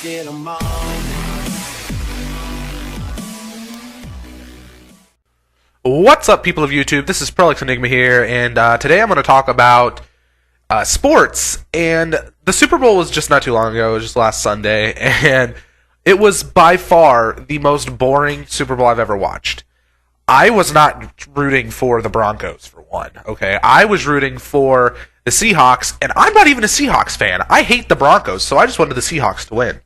get 'em on. What's up, people of YouTube? This is Prolix Enigma here, and today I'm going to talk about sports. And the Super Bowl was just not too long ago. It was just last Sunday, and it was by far the most boring Super Bowl I've ever watched. I was not rooting for the Broncos, for one, okay? I was rooting for the Seahawks, and I'm not even a Seahawks fan. I hate the Broncos, so I just wanted the Seahawks to win.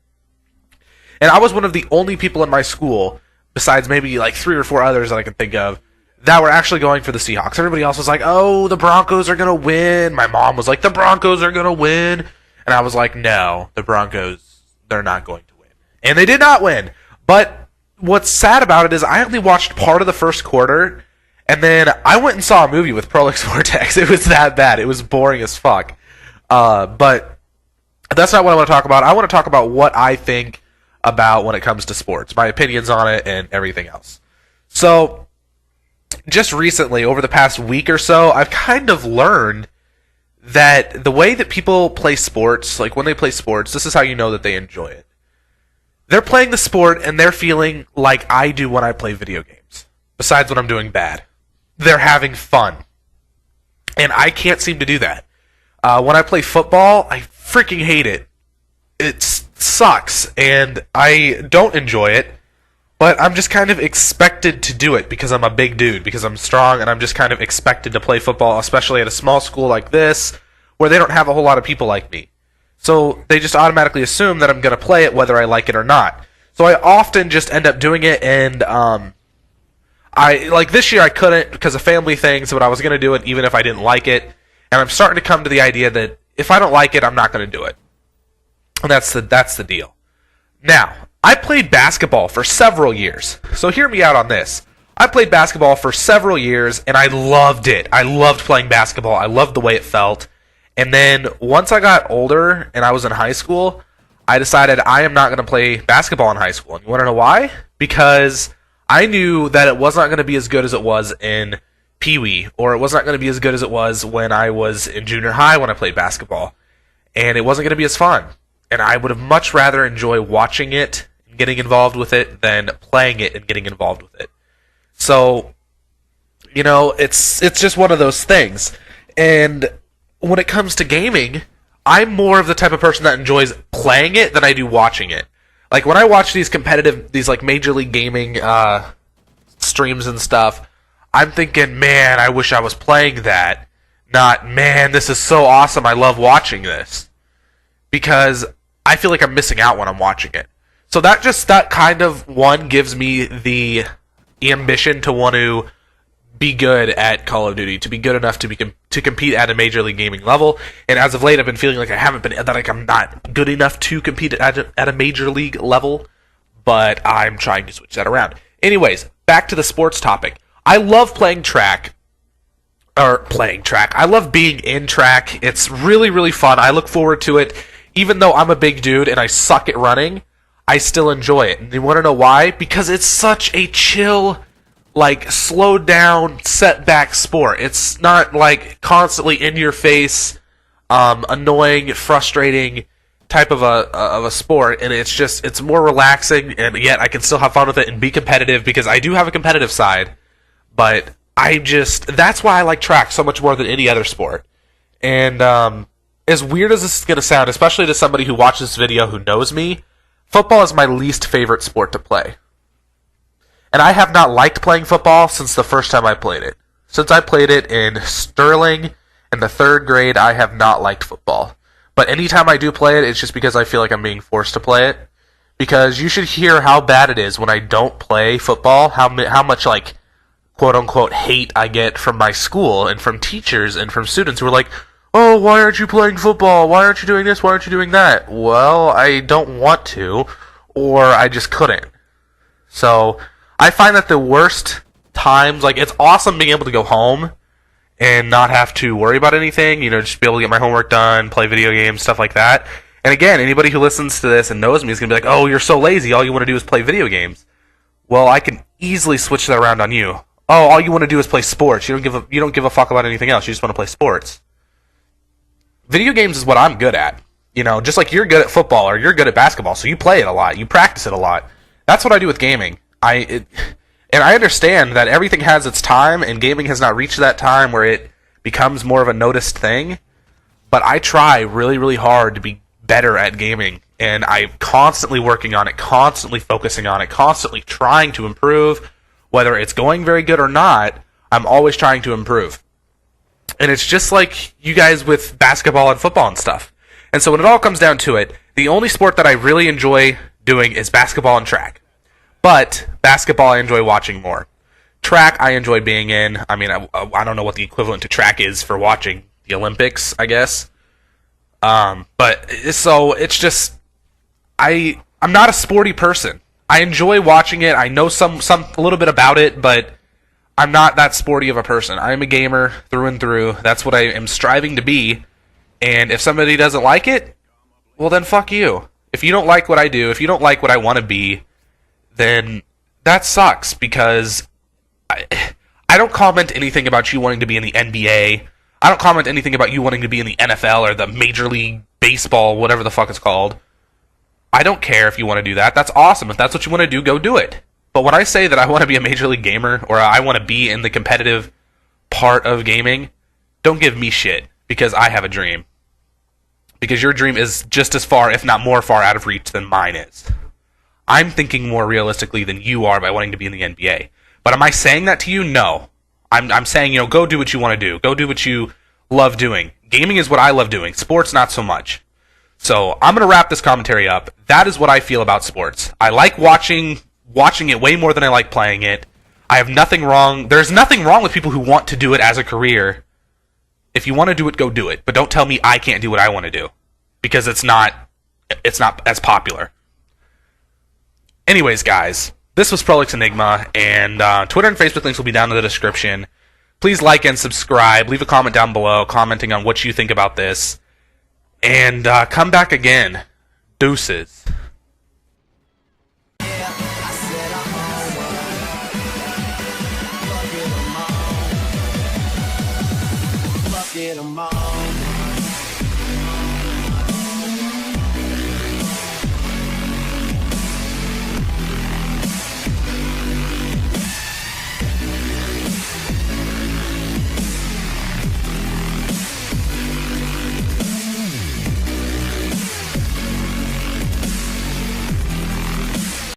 And I was one of the only people in my school, besides maybe like 3 or 4 others that I can think of, that were actually going for the Seahawks. Everybody else was like, oh, the Broncos are going to win. My mom was like, the Broncos are going to win. And I was like, no, the Broncos, they're not going to win. And they did not win. But what's sad about it is I only watched part of the first quarter, and then I went and saw a movie with Prolix Vortex. It was that bad. It was boring as fuck. But that's not what I want to talk about. I want to talk about what I think about when it comes to sports, my opinions on it, and everything else. So, just recently, over the past week or so, I've kind of learned that the way that people play sports, like when they play sports, this is how you know that they enjoy it. They're playing the sport and they're feeling like I do when I play video games, besides when I'm doing bad. They're having fun. And I can't seem to do that. When I play football, I freaking hate it. It sucks, and I don't enjoy it. But I'm just kind of expected to do it because I'm a big dude, because I'm strong, and I'm just kind of expected to play football, especially at a small school like this, where they don't have a whole lot of people like me. So they just automatically assume that I'm going to play it whether I like it or not. So I often just end up doing it, and this year I couldn't because of family things, but I was going to do it even if I didn't like it. And I'm starting to come to the idea that if I don't like it, I'm not going to do it. And that's the deal. Now, I played basketball for several years, so hear me out on this. I played basketball for several years, and I loved it. I loved playing basketball. I loved the way it felt. And then once I got older and I was in high school, I decided I am not going to play basketball in high school. And you want to know why? Because I knew that it was not going to be as good as it was in Pee Wee, or it was not going to be as good as it was when I was in junior high when I played basketball. And it wasn't going to be as fun. And I would have much rather enjoy watching it and getting involved with it than playing it and getting involved with it. So, you know, it's just one of those things. And when it comes to gaming, I'm more of the type of person that enjoys playing it than I do watching it. Like when I watch these like Major League Gaming streams and stuff, I'm thinking, man, I wish I was playing that. Not, man, this is so awesome, I love watching this. Because I feel like I'm missing out when I'm watching it. So that kind of one gives me the ambition to want to be good at Call of Duty, to be good enough to compete at a Major League Gaming level. And as of late, I've been feeling like I'm not good enough to compete at a Major League level. But I'm trying to switch that around. Anyways, back to the sports topic. I love playing track. I love being in track. It's really, really fun. I look forward to it. Even though I'm a big dude and I suck at running, I still enjoy it. And you want to know why? Because it's such a chill, like, slowed down, set back sport. It's not, like, constantly in your face, annoying, frustrating type of a sport. And it's more relaxing, and yet I can still have fun with it and be competitive, because I do have a competitive side. But that's why I like track so much more than any other sport. And, as weird as this is going to sound, especially to somebody who watches this video who knows me, football is my least favorite sport to play. And I have not liked playing football since the first time I played it. Since I played it in Sterling in the 3rd grade, I have not liked football. But anytime I do play it, it's just because I feel like I'm being forced to play it. Because you should hear how bad it is when I don't play football, how much, like, quote-unquote hate I get from my school and from teachers and from students who are like, oh, why aren't you playing football? Why aren't you doing this? Why aren't you doing that? Well, I don't want to, or I just couldn't. So, I find that the worst times, like, it's awesome being able to go home and not have to worry about anything, you know, just be able to get my homework done, play video games, stuff like that. And again, anybody who listens to this and knows me is going to be like, oh, you're so lazy, all you want to do is play video games. Well, I can easily switch that around on you. Oh, all you want to do is play sports. You don't give a fuck about anything else. You just want to play sports. Video games is what I'm good at. You know, just like you're good at football or you're good at basketball, so you play it a lot, you practice it a lot. That's what I do with gaming. And I understand that everything has its time, and gaming has not reached that time where it becomes more of a noticed thing. But I try really, really hard to be better at gaming, and I'm constantly working on it, constantly focusing on it, constantly trying to improve. Whether it's going very good or not, I'm always trying to improve. And it's just like you guys with basketball and football and stuff. And so when it all comes down to it, the only sport that I really enjoy doing is basketball and track. But basketball I enjoy watching more. Track I enjoy being in. I mean, I don't know what the equivalent to track is for watching the Olympics, I guess. But so it's just I'm not a sporty person. I enjoy watching it. I know a little bit about it, but I'm not that sporty of a person. I'm a gamer through and through. That's what I am striving to be. And if somebody doesn't like it, well then fuck you. If you don't like what I do, if you don't like what I want to be, then that sucks, because I don't comment anything about you wanting to be in the NBA. I don't comment anything about you wanting to be in the NFL or the Major League Baseball, whatever the fuck it's called. I don't care if you want to do that. That's awesome. If that's what you want to do, go do it. But when I say that I want to be a Major League gamer, or I want to be in the competitive part of gaming, don't give me shit, because I have a dream. Because your dream is just as far, if not more far, out of reach than mine is. I'm thinking more realistically than you are by wanting to be in the NBA. But am I saying that to you? No. I'm saying, go do what you want to do. Go do what you love doing. Gaming is what I love doing. Sports, not so much. So I'm going to wrap this commentary up. That is what I feel about sports. I like watching it way more than I like playing it. I have nothing wrong. There's nothing wrong with people who want to do it as a career. If you want to do it, go do it. But don't tell me I can't do what I want to do, because it's not as popular. Anyways, guys, this was Prolix Enigma, and Twitter and Facebook links will be down in the description. Please like and subscribe. Leave a comment down below commenting on what you think about this. And come back again. Deuces. Get 'em all.